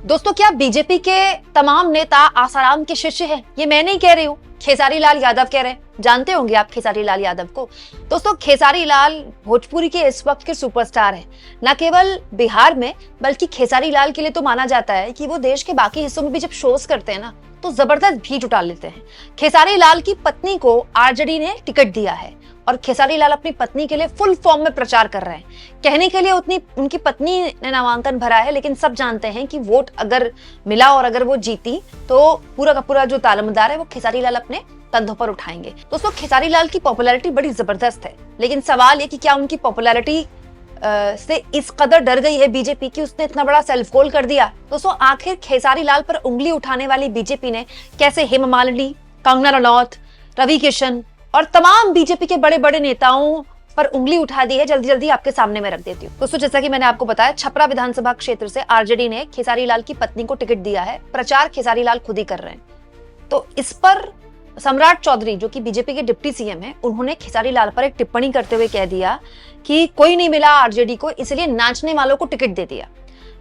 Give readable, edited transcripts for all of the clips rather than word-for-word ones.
दोस्तों, क्या बीजेपी के तमाम नेता आसाराम के शिष्य हैं? ये मैं नहीं कह रही हूँ, खेसारी लाल यादव कह रहे हैं। जानते होंगे आप खेसारी लाल यादव को। दोस्तों, खेसारी लाल भोजपुरी के इस वक्त के सुपरस्टार हैं। न केवल बिहार में, बल्कि खेसारी लाल के लिए तो माना जाता है कि वो देश के बाकी हिस्सों में भी जब शोज करते हैं ना, तो जबरदस्त भीड़ जुटा लेते हैं। खेसारी लाल की पत्नी को आरजेडी ने टिकट दिया है और खेसारी लाल अपनी पत्नी के लिए फुल फॉर्म में प्रचार कर रहे हैं। कहने के लिए उनकी पत्नी ने नामांकन भरा है, लेकिन सब जानते हैं कि वोट अगर मिला और अगर वो जीती तो पूरा का पूरा जो तालमेदार है वो खेसारी लाल अपने कंधों पर उठाएंगे। दोस्तों, खेसारी लाल की पॉपुलैरिटी बड़ी जबरदस्त है, लेकिन सवाल ये कि क्या उनकी पॉपुलैरिटी से इस कदर डर गई है बीजेपी की उसने इतना बड़ा सेल्फ गोल कर दिया। दोस्तों, आखिर खेसारी लाल पर उंगली उठाने वाली बीजेपी ने कैसे हेमा मालिनी, कंगना रनौत, रवि किशन और तमाम बीजेपी के बड़े बड़े नेताओं पर उंगली उठा दी है, जल्दी जल्दी आपके सामने मैं रख देती हूँ। दोस्तों, जैसा कि मैंने आपको बताया, छपरा विधानसभा क्षेत्र से आरजेडी ने खेसारी लाल की पत्नी को टिकट दिया है। प्रचार खेसारी लाल खुद ही कर रहे हैं। तो इस पर सम्राट चौधरी, जो कि बीजेपी के डिप्टी सीएम हैं, उन्होंने खेसारी लाल पर एक टिप्पणी करते हुए कह दिया कि कोई नहीं मिला आरजेडी को, इसलिए नाचने वालों को टिकट दे दिया।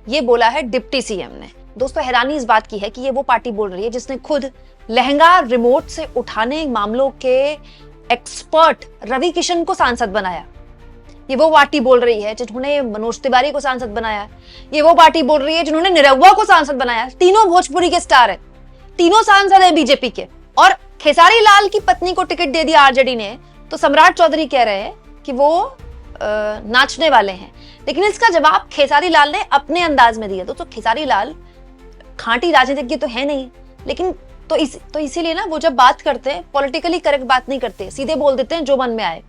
ये बोला है डिप्टी सीएम ने। दोस्तों, हैरानी इस बात की है कि ये वो पार्टी बोल रही है जिसने खुद लहंगा रिमोट से उठाने मामलों के एक्सपर्ट रवि किशन को सांसद बनाया। ये वो पार्टी बोल रही है जिन्होंने मनोज तिवारी को सांसद बनाया। ये वो पार्टी बोल रही है जिन्होंने निरहुआ को सांसद बनाया। तीनों भोजपुरी के स्टार है, तीनों सांसद है बीजेपी के, और खेसारी लाल की पत्नी को टिकट दे दिया आरजेडी ने। तो सम्राट चौधरी कह रहे हैं कि वो नाचने वाले हैं, लेकिन इसका जवाब खेसारी लाल ने अपने अंदाज में दिया। तो खेसारी लाल खांटी राजनीतिज्ञ तो है नहीं, लेकिन तो इसीलिए ना वो जब बात करते हैं पॉलिटिकली करेक्ट बात नहीं करते, सीधे बोल देते हैं जो मन में आए।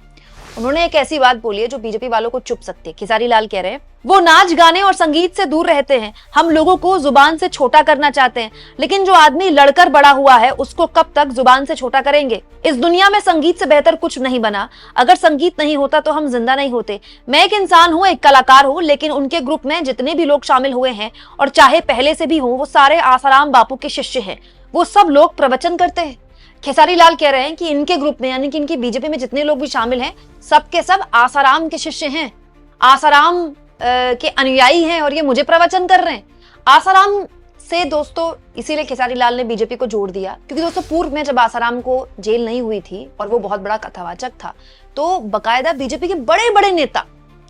उन्होंने एक ऐसी बात बोली है जो बीजेपी वालों को चुप सकती है। खेसारी लाल कह रहे हैं वो नाच गाने और संगीत से दूर रहते हैं, हम लोगों को जुबान से छोटा करना चाहते हैं, लेकिन जो आदमी लड़कर बड़ा हुआ है उसको कब तक जुबान से छोटा करेंगे। इस दुनिया में संगीत से बेहतर कुछ नहीं बना, अगर संगीत नहीं होता तो हम जिंदा नहीं होते। मैं एक इंसान हूँ, एक कलाकार हूँ, लेकिन उनके ग्रुप में जितने भी लोग शामिल हुए हैं और चाहे पहले से भी हों, वो सारे आसाराम बापू के शिष्य हैं। वो सब लोग प्रवचन करते हैं। खेसारी लाल कह रहे हैं कि इनके ग्रुप में, यानी कि इनकी बीजेपी में जितने लोग भी शामिल हैं, सब के सब आसाराम के शिष्य हैं, आसाराम के अनुयायी हैं, और ये मुझे प्रवचन कर रहे हैं आसाराम से। दोस्तों, इसीलिए खेसारी लाल ने बीजेपी को जोड़ दिया, क्योंकि दोस्तों पूर्व में जब आसाराम को जेल नहीं हुई थी और वो बहुत बड़ा कथावाचक था, तो बकायदा बीजेपी के बड़े बड़े नेता,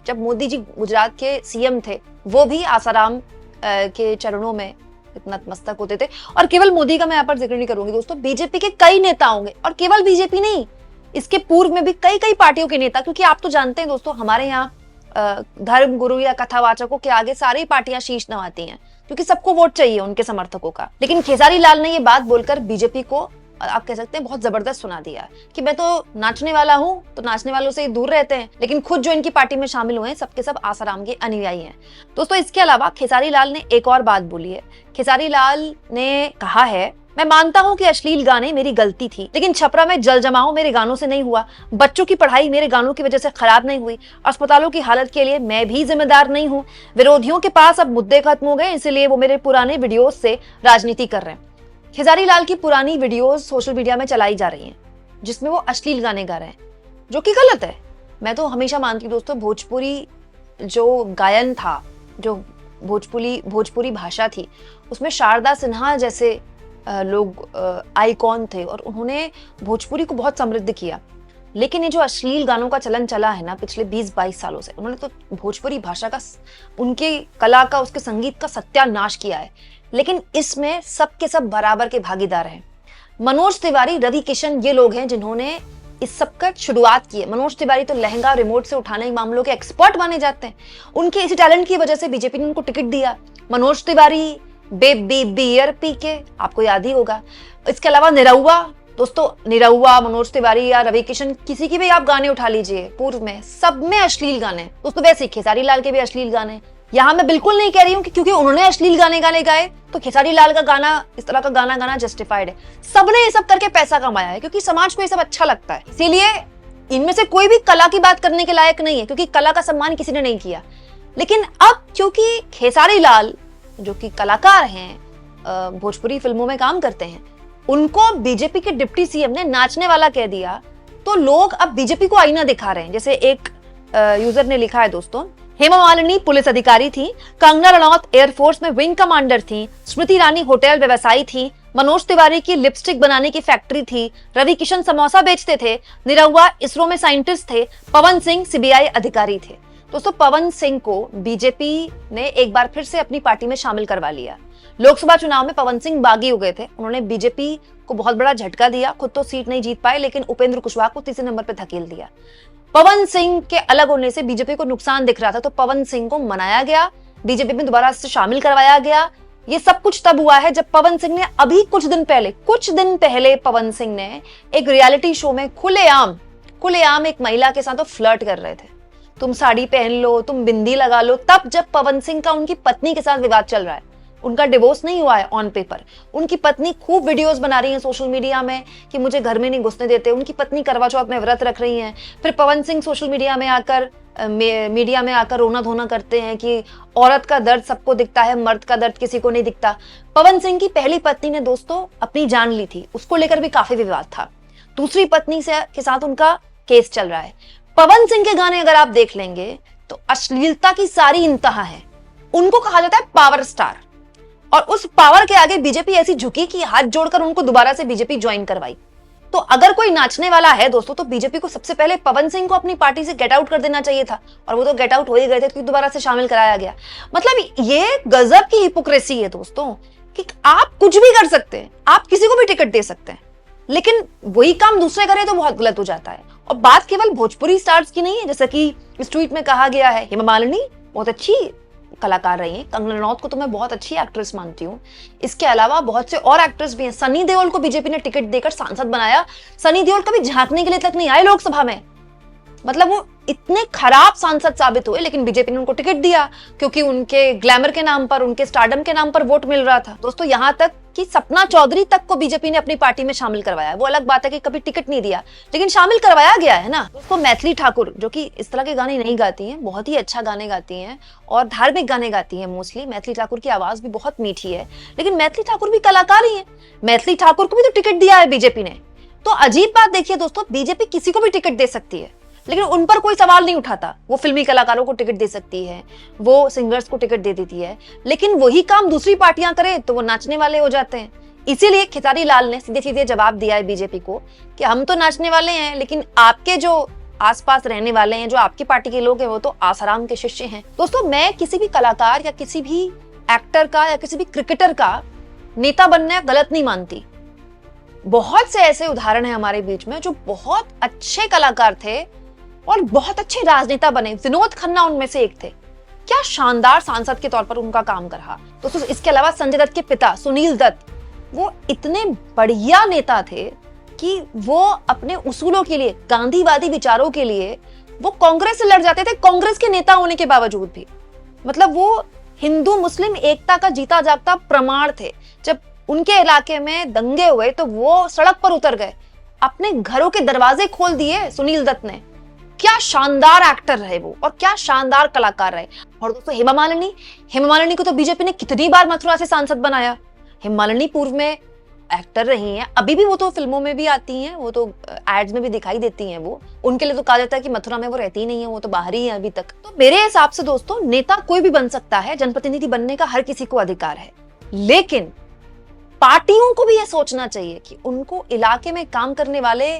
जब मोदी जी गुजरात के सीएम थे, वो भी आसाराम के चरणों में इतना नतमस्तक होते थे। और केवल मोदी का मैं यहाँ पर जिक्र नहीं करूंगी दोस्तों, बीजेपी के कई नेता होंगे, और केवल बीजेपी नहीं, इसके पूर्व में भी कई कई पार्टियों के नेता, क्योंकि आप तो जानते हैं दोस्तों, हमारे यहाँ धर्म गुरु या कथावाचकों के आगे सारी पार्टियां शीश नवाती हैं, क्योंकि सबको वोट चाहिए उनके समर्थकों का। लेकिन खेसारी लाल ने ये बात बोलकर बीजेपी को, आप कह सकते हैं, बहुत जबरदस्त सुना दिया कि मैं तो नाचने वाला हूं, तो नाचने वालों से दूर रहते हैं, लेकिन खुद जो इनकी पार्टी में शामिल हुए हैं सबके सब आसाराम के अनुयायी हैं। दोस्तों, इसके अलावा खेसारी लाल ने एक और बात बोली है। खेसारी लाल ने कहा है, मैं मानता हूं कि अश्लील गाने मेरी गलती थी, लेकिन छपरा में जल जमाव मेरे गानों से नहीं हुआ, बच्चों की पढ़ाई मेरे गानों की वजह से खराब नहीं हुई, अस्पतालों की हालत के लिए मैं भी जिम्मेदार नहीं हूं, विरोधियों के पास अब मुद्दे खत्म हो गए, इसलिए वो मेरे पुराने वीडियोस से राजनीति कर रहे हैं। खेसारी लाल की पुरानी वीडियोस सोशल मीडिया में चलाई जा रही हैं, जिसमें वो अश्लील गाने गा रहे हैं, जो कि गलत है। मैं तो हमेशा मानती हूँ दोस्तों, भोजपुरी जो गायन था, जो भोजपुरी भाषा थी, उसमें शारदा सिन्हा जैसे लोग आइकॉन थे, और उन्होंने भोजपुरी को बहुत समृद्ध किया। लेकिन ये जो अश्लील गानों का चलन चला है ना पिछले 20-22 सालों से, उन्होंने तो भोजपुरी भाषा का, उनके कला का, उसके संगीत का सत्यानाश किया है। लेकिन इसमें सबके सब बराबर के भागीदार हैं। मनोज तिवारी, रवि किशन, ये लोग हैं जिन्होंने इस सब का शुरुआत की है। मनोज तिवारी तो लहंगा रिमोट से उठाने के मामलों के एक्सपर्ट माने जाते हैं। उनके इसी टैलेंट की वजह से बीजेपी ने उनको टिकट दिया। मनोज तिवारी बेबी बियर पी के, आपको याद ही होगा। इसके अलावा निरहुआ, दोस्तों निरहुआ, मनोज तिवारी या रवि किशन, किसी की भी आप गाने उठा लीजिए, पूर्व में सब में अश्लील गाने। दोस्तों, वैसे खेसारी लाल के भी अश्लील गाने। यहाँ मैं बिल्कुल नहीं कह रही हूँ कि क्योंकि उन्होंने अश्लील गाने गाए तो खेसारी लाल का गाना, इस तरह का गाना गाना जस्टिफाइड है। सबने ये सब करके पैसा कमाया है, क्योंकि समाज को ये सब अच्छा लगता है, इसीलिए इनमें से कोई भी कला की बात करने के लायक नहीं है, क्योंकि कला का सम्मान किसी ने नहीं किया। लेकिन अब क्योंकि खेसारी लाल, जो कि कलाकार हैं, भोजपुरी फिल्मों में काम करते हैं, उनको बीजेपी के डिप्टी सीएम ने नाचने वाला कह दिया, तो लोग अब बीजेपी को आईना दिखा रहे हैं। जैसे एक यूजर ने लिखा है दोस्तों हेमा मालिनी पुलिस अधिकारी थी, कंगना रनौत एयरफोर्स में विंग कमांडर थी, स्मृति ईरानी होटल व्यवसायी थी, मनोज तिवारी की लिपस्टिक बनाने की फैक्ट्री थी, रवि किशन समोसा बेचते थे, निरहुआ इसरो में साइंटिस्ट थे, पवन सिंह सीबीआई अधिकारी थे। दोस्तों पवन सिंह को बीजेपी ने एक बार फिर से अपनी पार्टी में शामिल करवा लिया। लोकसभा चुनाव में पवन सिंह बागी हो गए थे, उन्होंने बीजेपी को बहुत बड़ा झटका दिया, खुद तो सीट नहीं जीत पाए लेकिन उपेंद्र कुशवाहा को तीसरे नंबर पर धकेल दिया। पवन सिंह के अलग होने से बीजेपी को नुकसान दिख रहा था, तो पवन सिंह को मनाया गया, बीजेपी में दोबारा से शामिल करवाया गया। ये सब कुछ तब हुआ है जब पवन सिंह ने अभी कुछ दिन पहले पवन सिंह ने एक रियलिटी शो में खुलेआम एक महिला के साथ फ्लर्ट कर रहे थे। तुम साड़ी पहन लो, तुम बिंदी लगा लो, तब जब पवन सिंह का उनकी पत्नी के साथ विवाद चल रहा है। उनका डिवोर्स नहीं हुआ है ऑन पेपर, उनकी पत्नी खूब वीडियोस बना रही है सोशल मीडिया में कि मुझे घर में नहीं घुसने देते, उनकी पत्नी करवा चौथ में व्रत रख रही है। फिर पवन सिंह सोशल मीडिया में आकर रोना धोना करते हैं कि औरत का दर्द सबको दिखता है, मर्द का दर्द किसी को नहीं दिखता। पवन सिंह की पहली पत्नी ने दोस्तों अपनी जान ली थी, उसको लेकर भी काफी विवाद था। दूसरी पत्नी के साथ उनका केस चल रहा है। पवन सिंह के गाने अगर आप देख लेंगे तो अश्लीलता की सारी इंतहा है। उनको कहा जाता है पावर स्टार, और उस पावर के आगे बीजेपी ऐसी झुकी कि हाथ जोड़कर उनको दोबारा से बीजेपी ज्वाइन करवाई। तो अगर कोई नाचने वाला है दोस्तों तो बीजेपी को सबसे पहले पवन सिंह को अपनी पार्टी से गेट आउट कर देना चाहिए था, और वो तो गेट आउट हो ही गए थे क्योंकि दोबारा से शामिल कराया गया। मतलब ये गजब की हिपोक्रेसी है दोस्तों कि आप कुछ भी कर सकते हैं, आप किसी को भी टिकट दे सकते हैं, लेकिन वही काम दूसरे करें तो बहुत गलत हो जाता है। और बात केवल भोजपुरी स्टार्स की नहीं है, जैसा कि इस ट्वीट में कहा गया है, हेमा मालिनी बहुत अच्छी कलाकार रही हैं, कंगना रनौत को तो मैं बहुत अच्छी एक्ट्रेस मानती हूँ, इसके अलावा बहुत से और एक्टर्स भी हैं। सनी देओल को बीजेपी ने टिकट देकर सांसद बनाया, सनी देओल कभी झांकने के लिए तक नहीं आए लोकसभा में, मतलब वो इतने खराब सांसद साबित हुए, लेकिन बीजेपी ने उनको टिकट दिया क्योंकि उनके ग्लैमर के नाम पर, उनके स्टारडम के नाम पर वोट मिल रहा था। दोस्तों यहाँ तक कि सपना चौधरी तक को बीजेपी ने अपनी पार्टी में शामिल करवाया। वो अलग बात है कि कभी टिकट नहीं दिया, लेकिन शामिल करवाया गया है ना। दोस्तों मैथिली ठाकुर जो कि इस तरह के गाने नहीं गाती हैं, बहुत ही अच्छा गाने गाती हैं और धार्मिक गाने गाती हैं मोस्टली। मैथिली ठाकुर की आवाज भी बहुत मीठी है, लेकिन मैथिली ठाकुर भी कलाकार ही है। मैथिली ठाकुर को भी तो टिकट दिया है बीजेपी ने। तो अजीब बात देखिए दोस्तों, बीजेपी किसी को भी टिकट दे सकती है, लेकिन उन पर कोई सवाल नहीं उठाता। वो फिल्मी कलाकारों को टिकट दे सकती है, वो सिंगर्स को टिकट दे देती है, लेकिन वही काम दूसरी पार्टियां करें तो वो नाचने वाले हो जाते हैं। इसीलिए खेसारी लाल ने सीधे सीधे जवाब दिया है बीजेपी को कि हम तो नाचने वाले हैं, लेकिन आपके जो आसपास रहने वाले हैं, जो आपकी पार्टी के लोग हैं, वो तो आसाराम के शिष्य हैं। दोस्तों मैं किसी भी कलाकार या किसी भी एक्टर का या किसी भी क्रिकेटर का नेता बनना गलत नहीं मानती। बहुत से ऐसे उदाहरण है हमारे बीच में जो बहुत अच्छे कलाकार थे और बहुत अच्छे राजनेता बने। विनोद खन्ना उनमें से एक थे। क्या शानदार सांसद के तौर पर उनका काम रहा। दोस्तों इसके अलावा संजय दत्त के पिता सुनील दत्त, वो इतने बढ़िया नेता थे कि वो अपने उसूलों के लिए, गांधीवादी विचारों के लिए वो कांग्रेस से लड़ जाते थे, कांग्रेस के नेता होने के बावजूद भी। मतलब वो हिंदू मुस्लिम एकता का जीता जागता प्रमाण थे। जब उनके इलाके में दंगे हुए तो वो सड़क पर उतर गए, अपने घरों के दरवाजे खोल दिए सुनील दत्त ने। क्या शानदार एक्टर रहे वो, और क्या शानदार कलाकार रहे। और दोस्तों हेमा मालिनी को तो बीजेपी ने कितनी बार मथुरा से सांसद बनाया। हेमा मालिनी पूर्व में एक्टर रही हैं, अभी भी वो तो फिल्मों में भी आती हैं, वो तो एड्स में भी दिखाई देती हैं। वो उनके लिए तो कहा जाता है कि मथुरा में वो रहती नहीं है, वो तो बाहर ही है अभी तक। तो मेरे हिसाब से दोस्तों नेता कोई भी बन सकता है, जनप्रतिनिधि बनने का हर किसी को अधिकार है, लेकिन पार्टियों को भी यह सोचना चाहिए कि उनको इलाके में काम करने वाले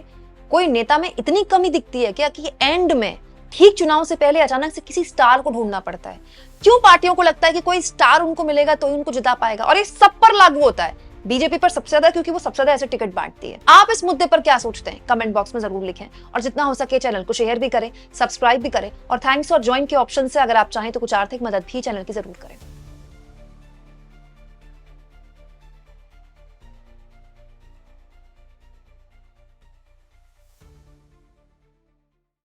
कोई नेता में इतनी कमी दिखती है क्या कि एंड में ठीक चुनाव से पहले अचानक से किसी स्टार को ढूंढना पड़ता है। क्यों पार्टियों को लगता है कि कोई स्टार उनको मिलेगा तो ही उनको जिता पाएगा, और ये सब पर लागू होता है, बीजेपी पर सबसे ज्यादा, क्योंकि वो सबसे ज्यादा ऐसे टिकट बांटती है। आप इस मुद्दे पर क्या सोचते हैं कमेंट बॉक्स में जरूर लिखें, और जितना हो सके चैनल को शेयर भी करें, सब्सक्राइब भी करें, और थैंक्स और ज्वाइन के ऑप्शन से अगर आप चाहें तो कुछ आर्थिक मदद भी चैनल की जरूर करें।